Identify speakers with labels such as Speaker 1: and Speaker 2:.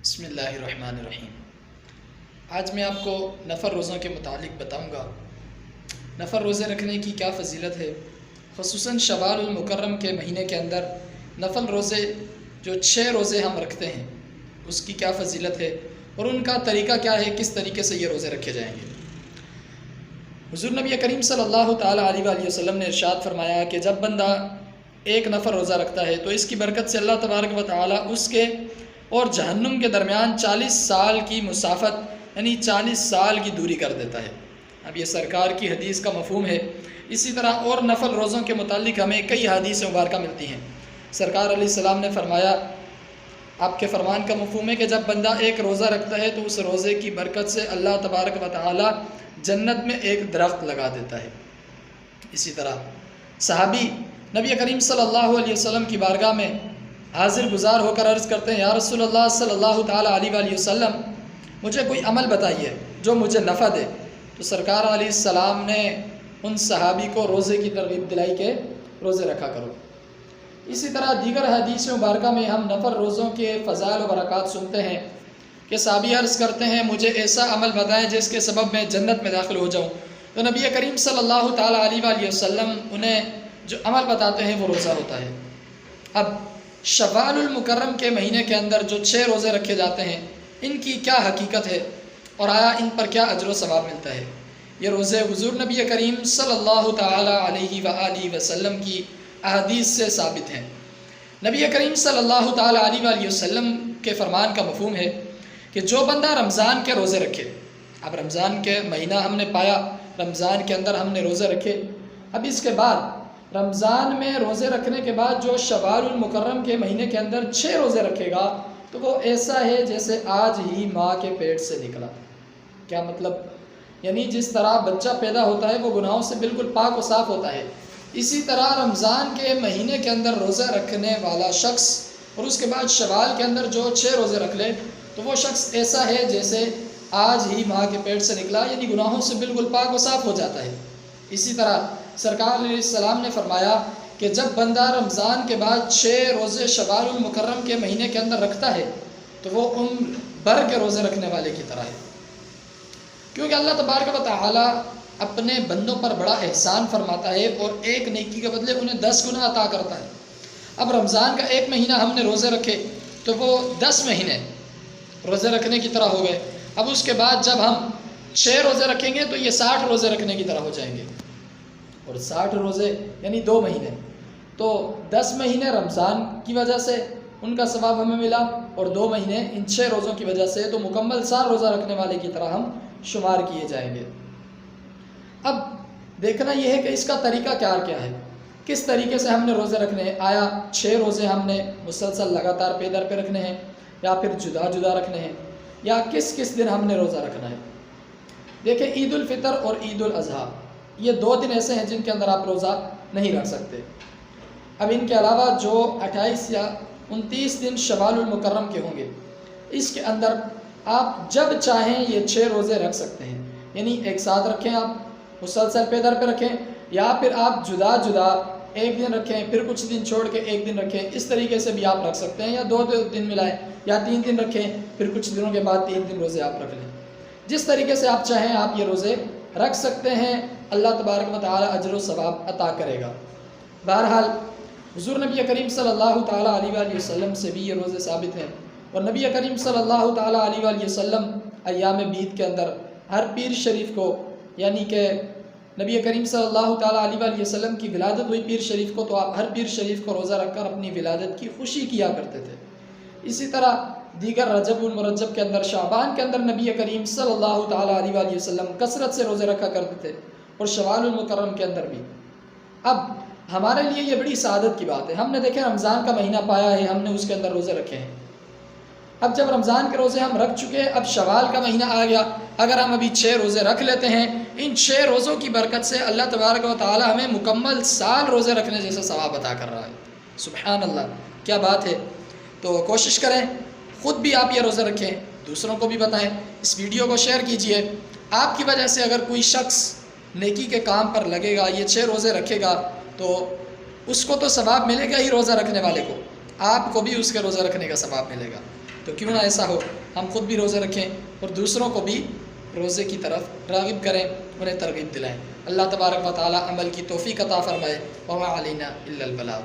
Speaker 1: بسم اللہ الرحمن الرحیم۔ آج میں آپ کو نفل روزوں کے متعلق بتاؤں گا۔ نفل روزے رکھنے کی کیا فضیلت ہے، خصوصاً شوال المکرم کے مہینے کے اندر نفل روزے جو 6 روزے ہم رکھتے ہیں اس کی کیا فضیلت ہے اور ان کا طریقہ کیا ہے، کس طریقے سے یہ روزے رکھے جائیں گے۔ حضور نبی کریم صلی اللہ تعالیٰ علیہ وآلہ وسلم نے ارشاد فرمایا کہ جب بندہ ایک نفل روزہ رکھتا ہے تو اس کی برکت سے اللہ تبارک و تعالیٰ اس کے اور جہنم کے درمیان 40 سال کی مسافت یعنی 40 سال کی دوری کر دیتا ہے۔ اب یہ سرکار کی حدیث کا مفہوم ہے۔ اسی طرح اور نفل روزوں کے متعلق ہمیں کئی حدیث مبارکہ ملتی ہیں۔ سرکار علیہ السلام نے فرمایا، آپ کے فرمان کا مفہوم ہے کہ جب بندہ ایک روزہ رکھتا ہے تو اس روزے کی برکت سے اللہ تبارک و تعالی جنت میں ایک درخت لگا دیتا ہے۔ اسی طرح صحابی نبی کریم صلی اللہ علیہ وسلم کی بارگاہ میں حاضر گزار ہو کر عرض کرتے ہیں، یا رسول اللہ صلی اللہ تعالیٰ علیہ وآلہ وسلم، مجھے کوئی عمل بتائیے جو مجھے نفع دے۔ تو سرکار علیہ السلام نے ان صحابی کو روزے کی ترغیب دلائی کہ روزے رکھا کرو۔ اسی طرح دیگر حدیث مبارکہ میں ہم نفل روزوں کے فضائل و برکات سنتے ہیں کہ صحابی عرض کرتے ہیں، مجھے ایسا عمل بتائیں جس کے سبب میں جنت میں داخل ہو جاؤں۔ تو نبی کریم صلی اللہ تعالیٰ علیہ وآلہ وسلم انہیں جو عمل بتاتے ہیں وہ روزہ ہوتا ہے۔ اب شوال المکرم کے مہینے کے اندر جو 6 روزے رکھے جاتے ہیں، ان کی کیا حقیقت ہے اور آیا ان پر کیا اجر و ثواب ملتا ہے؟ یہ روزے حضور نبی کریم صلی اللہ تعالیٰ علیہ وآلہ وسلم کی احادیث سے ثابت ہیں۔ نبی کریم صلی اللہ تعالیٰ علیہ وآلہ وسلم کے فرمان کا مفہوم ہے کہ جو بندہ رمضان کے روزے رکھے، اب رمضان کے مہینہ ہم نے پایا، رمضان کے اندر ہم نے روزے رکھے، اب اس کے بعد رمضان میں روزے رکھنے کے بعد جو شوال المکرم کے مہینے کے اندر 6 روزے رکھے گا تو وہ ایسا ہے جیسے آج ہی ماں کے پیٹ سے نکلا۔ کیا مطلب؟ یعنی جس طرح بچہ پیدا ہوتا ہے وہ گناہوں سے بالکل پاک و صاف ہوتا ہے، اسی طرح رمضان کے مہینے کے اندر روزہ رکھنے والا شخص اور اس کے بعد شوال کے اندر جو 6 روزے رکھ لے تو وہ شخص ایسا ہے جیسے آج ہی ماں کے پیٹ سے نکلا، یعنی گناہوں سے بالکل پاک و صاف ہو جاتا ہے۔ اسی طرح سرکار علیہ السلام نے فرمایا کہ جب بندہ رمضان کے بعد 6 روزے شوال المکرم کے مہینے کے اندر رکھتا ہے تو وہ عمر بھر کے روزے رکھنے والے کی طرح ہے، کیونکہ اللہ تبارک و تعالی اپنے بندوں پر بڑا احسان فرماتا ہے اور ایک نیکی کے بدلے انہیں 10 گنا عطا کرتا ہے۔ اب رمضان کا ایک مہینہ ہم نے روزے رکھے تو وہ 10 مہینے روزے رکھنے کی طرح ہو گئے۔ اب اس کے بعد جب ہم 6 روزے رکھیں گے تو یہ 60 روزے رکھنے کی طرح ہو جائیں گے، اور 60 روزے یعنی 2 مہینے، تو 10 مہینے رمضان کی وجہ سے ان کا ثواب ہمیں ملا اور 2 مہینے ان 6 روزوں کی وجہ سے، تو مکمل سال روزہ رکھنے والے کی طرح ہم شمار کیے جائیں گے۔ اب دیکھنا یہ ہے کہ اس کا طریقہ کیا ہے، کس طریقے سے ہم نے روزے رکھنے ہیں۔ آیا 6 روزے ہم نے مسلسل لگاتار پے در پہ رکھنے ہیں، یا پھر جدا جدا رکھنے ہیں، یا کس کس دن ہم نے روزہ رکھنا ہے؟ دیکھیں، عید الفطر اور عید الاضحیٰ یہ 2 دن ایسے ہیں جن کے اندر آپ روزہ نہیں رکھ سکتے۔ اب ان کے علاوہ جو 28 یا 29 دن شوال المکرم کے ہوں گے، اس کے اندر آپ جب چاہیں یہ 6 روزے رکھ سکتے ہیں، یعنی ایک ساتھ رکھیں، آپ مسلسل پے در پہ رکھیں، یا پھر آپ جدا جدا ایک دن رکھیں پھر کچھ دن چھوڑ کے ایک دن رکھیں، اس طریقے سے بھی آپ رکھ سکتے ہیں، یا 2 دن ملائیں، یا 3 دن رکھیں پھر کچھ دنوں کے بعد 3 دن روزے آپ رکھ لیں۔ جس طریقے سے آپ چاہیں آپ یہ روزے رکھ سکتے ہیں، اللہ تبارک و تعالی اجر و ثواب عطا کرے گا۔ بہرحال حضور نبی کریم صلی اللہ تعالیٰ علیہ وآلہ وسلم سے بھی یہ روزے ثابت ہیں، اور نبی کریم صلی اللہ تعالیٰ علیہ وآلہ وسلم ایام بیت کے اندر ہر پیر شریف کو، یعنی کہ نبی کریم صلی اللہ تعالیٰ علیہ وآلہ وسلم کی ولادت ہوئی پیر شریف کو، تو آپ ہر پیر شریف کو روزہ رکھ کر اپنی ولادت کی خوشی کیا کرتے تھے۔ اسی طرح دیگر رجب المرجب کے اندر، شعبان کے اندر نبی کریم صلی اللہ تعالیٰ علیہ وآلہ وسلم کثرت سے روزے رکھا کرتے تھے، اور شوال المکرم کے اندر بھی۔ اب ہمارے لیے یہ بڑی سعادت کی بات ہے، ہم نے دیکھیں رمضان کا مہینہ پایا ہے، ہم نے اس کے اندر روزے رکھے ہیں۔ اب جب رمضان کے روزے ہم رکھ چکے، اب شوال کا مہینہ آ گیا، اگر ہم ابھی 6 روزے رکھ لیتے ہیں، ان 6 روزوں کی برکت سے اللہ تبارک و تعالی ہمیں مکمل سال روزے رکھنے جیسا ثواب عطا کر رہا ہے۔ سبحان اللہ، کیا بات ہے! تو کوشش کریں خود بھی آپ یہ روزے رکھیں، دوسروں کو بھی بتائیں، اس ویڈیو کو شیئر کیجئے۔ آپ کی وجہ سے اگر کوئی شخص نیکی کے کام پر لگے گا، یہ 6 روزے رکھے گا، تو اس کو تو ثواب ملے گا ہی روزہ رکھنے والے کو، آپ کو بھی اس کے روزہ رکھنے کا ثواب ملے گا۔ تو کیوں نہ ایسا ہو ہم خود بھی روزے رکھیں اور دوسروں کو بھی روزے کی طرف راغب کریں، انہیں ترغیب دلائیں۔ اللہ تبارک و تعالی عمل کی توفیق عطا فرمائے۔ وما علینا الا البلاغ۔